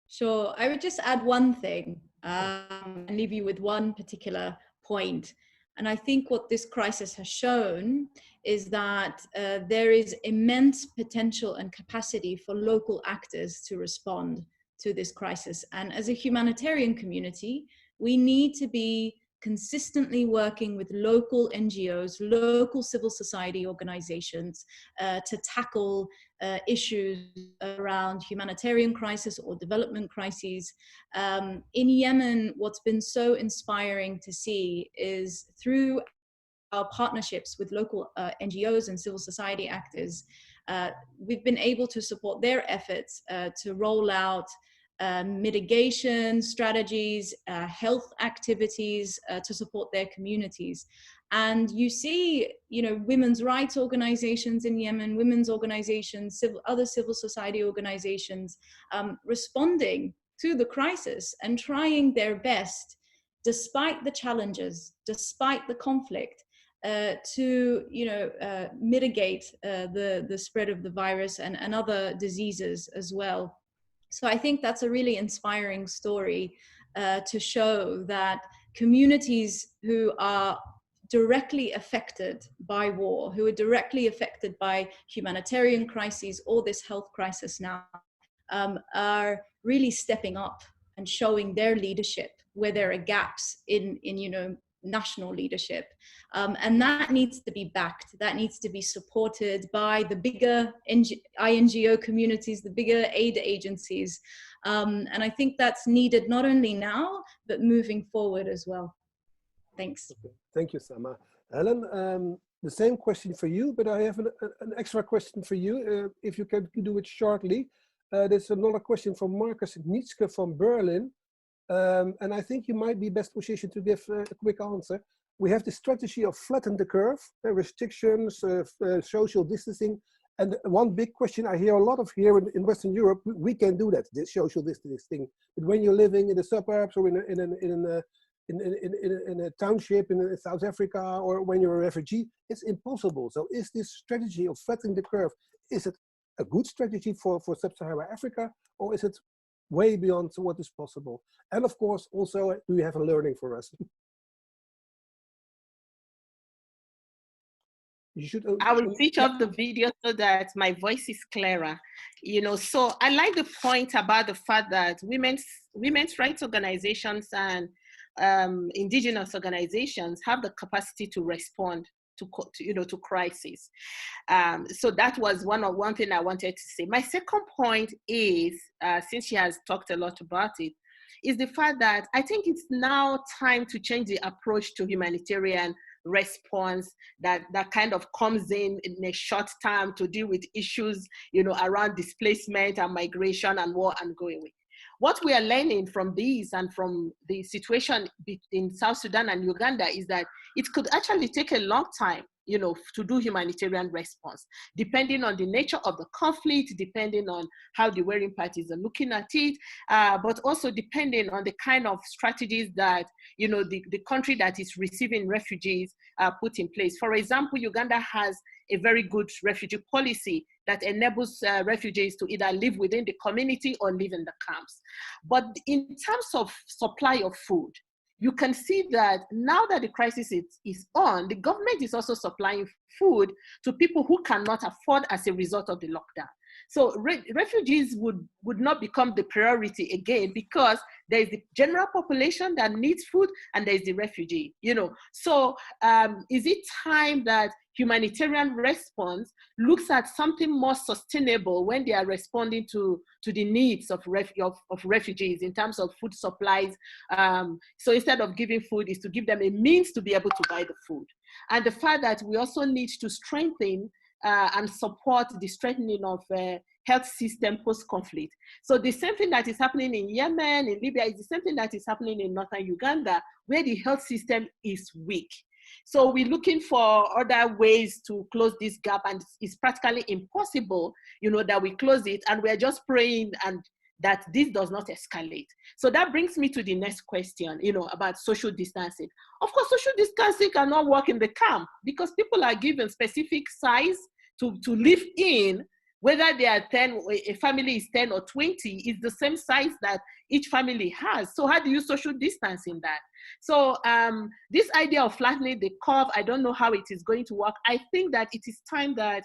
Sure, I would just add one thing and leave you with one particular point. And I think what this crisis has shown is that there is immense potential and capacity for local actors to respond to this crisis. And as a humanitarian community, we need to be consistently working with local NGOs, local civil society organizations to tackle issues around humanitarian crisis or development crises. In Yemen, what's been so inspiring to see is through our partnerships with local NGOs and civil society actors, we've been able to support their efforts to roll out mitigation strategies, health activities to support their communities. And you see, women's rights organizations in Yemen, women's organizations, other civil society organizations responding to the crisis and trying their best, despite the challenges, despite the conflict, to mitigate the spread of the virus and other diseases as well. So I think that's a really inspiring story to show that communities who are directly affected by war, who are directly affected by humanitarian crises or this health crisis now, are really stepping up and showing their leadership where there are gaps in national leadership. And that needs to be backed, that needs to be supported by the bigger INGO communities, the bigger aid agencies. And I think that's needed not only now, but moving forward as well. Thanks. Okay. Thank you, Sama. Helen, the same question for you, but I have an extra question for you, if you can do it shortly. There's another question from Marcus Nietzsche from Berlin. And I think you might be best positioned to give a quick answer. We have the strategy of flatten the curve, restrictions, social distancing. And one big question I hear a lot of here in Western Europe, we can do that, this social distancing. But when you're living in the suburbs or in a township in South Africa, or when you're a refugee, it's impossible. So is this strategy of flattening the curve, is it a good strategy for Sub-Saharan Africa, or is it way beyond what is possible? And of course, also, do you have a learning for us? You should. I will switch off the video so that my voice is clearer. So I like the point about the fact that women's rights organizations and indigenous organizations have the capacity to respond to crisis. So that was one thing I wanted to say. My second point is, since she has talked a lot about it, is the fact that I think it's now time to change the approach to humanitarian response that kind of comes in a short term to deal with issues, around displacement and migration and war and going away. What we are learning from these and from the situation in South Sudan and Uganda is that it could actually take a long time, to do humanitarian response, depending on the nature of the conflict, depending on how the warring parties are looking at it, but also depending on the kind of strategies that, the country that is receiving refugees put in place. For example, Uganda has a very good refugee policy that enables refugees to either live within the community or live in the camps. But in terms of supply of food, you can see that now that the crisis is on, the government is also supplying food to people who cannot afford as a result of the lockdown. So refugees would not become the priority again, because there is the general population that needs food and there is the refugee, So is it time that humanitarian response looks at something more sustainable when they are responding to the needs of refugees in terms of food supplies? So instead of giving food, is to give them a means to be able to buy the food. And the fact that we also need to strengthen and support the strengthening of health system post-conflict. So the same thing that is happening in Yemen, in Libya, is the same thing that is happening in northern Uganda, where the health system is weak. So we're looking for other ways to close this gap, and it's practically impossible, that we close it, and we're just praying and that this does not escalate. So that brings me to the next question, about social distancing. Of course, social distancing cannot work in the camp because people are given specific size to live in. Whether they are 10, a family is 10 or 20, is the same size that each family has. So how do you social distance in that? So this idea of flattening the curve, I don't know how it is going to work. I think that it is time that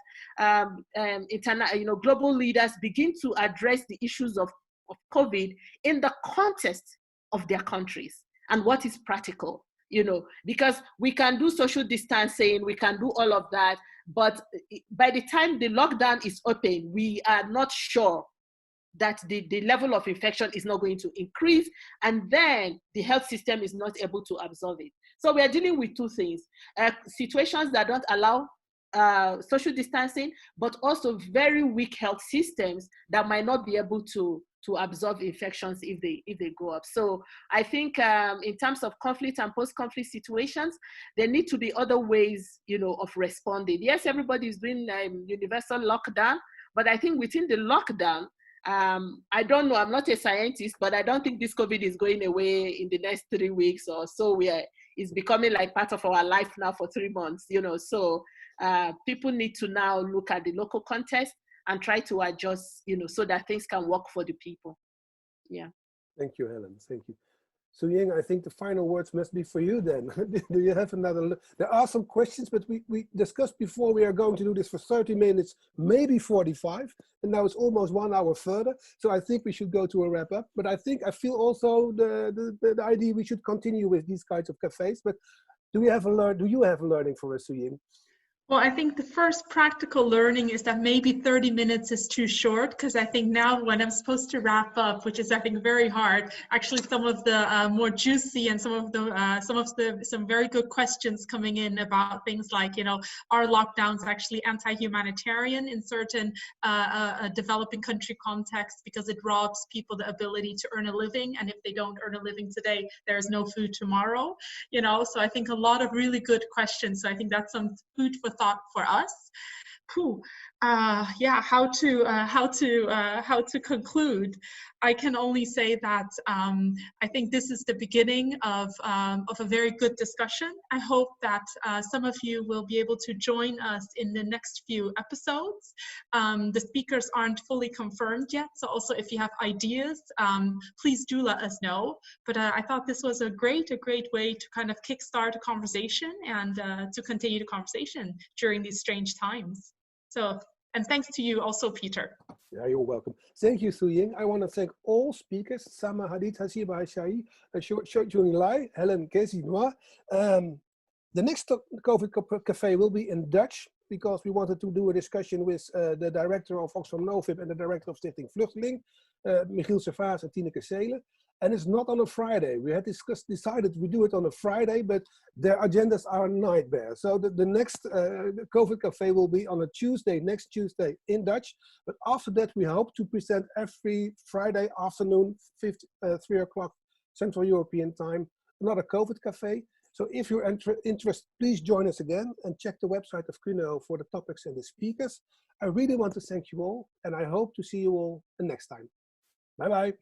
global leaders begin to address the issues of COVID in the context of their countries and what is practical, because we can do social distancing, we can do all of that, but by the time the lockdown is open, we are not sure that the level of infection is not going to increase, and then the health system is not able to absorb it. So we are dealing with two things, situations that don't allow social distancing, but also very weak health systems that might not be able to absorb infections if they go up. So I think in terms of conflict and post-conflict situations, there need to be other ways, of responding. Yes, everybody is doing universal lockdown, but I think within the lockdown, I don't know, I'm not a scientist, but I don't think this COVID is going away in the next 3 weeks or so. It's becoming like part of our life now for 3 months, so people need to now look at the local context and try to adjust, so that things can work for the people. Yeah. Thank you, Helen. Thank you. So Ying, I think the final words must be for you then. Do you have another look? There are some questions, but we discussed before we are going to do this for 30 minutes, maybe 45, and now it's almost 1 hour further. So I think we should go to a wrap up. But I feel also the idea we should continue with these kinds of cafes. But do you have a learning for us, Ying? Well, I think the first practical learning is that maybe 30 minutes is too short, because I think now when I'm supposed to wrap up, which is I think very hard, actually some of the more juicy and some very good questions coming in about things like, are lockdowns actually anti-humanitarian in certain developing country contexts, because it robs people the ability to earn a living, and if they don't earn a living today, there is no food tomorrow. So I think a lot of really good questions. So I think that's some food for thought for us. How to conclude? I can only say that I think this is the beginning of a very good discussion. I hope that some of you will be able to join us in the next few episodes. The speakers aren't fully confirmed yet, so also if you have ideas, please do let us know. But I thought this was a great way to kind of kickstart a conversation and to continue the conversation during these strange times. So, and thanks to you also, Peter. Yeah, you're welcome. Thank you, Su Ying. I want to thank all speakers, Sama Hadid, Hasiba Shai, Shou Lai, Helen Casey Noir. The next COVID Café will be in Dutch, because we wanted to do a discussion with the director of Oxfam Novib and the director of Stichting Vluchteling, Michiel Servaas and Tineke Seelen. And it's not on a Friday. We had decided we do it on a Friday, but their agendas are a nightmare. So the next COVID Café will be on a Tuesday, next Tuesday in Dutch. But after that, we hope to present every Friday afternoon, 3 o'clock Central European time, another COVID Café. So if you're interested, please join us again and check the website of KUNO for the topics and the speakers. I really want to thank you all, and I hope to see you all the next time. Bye-bye.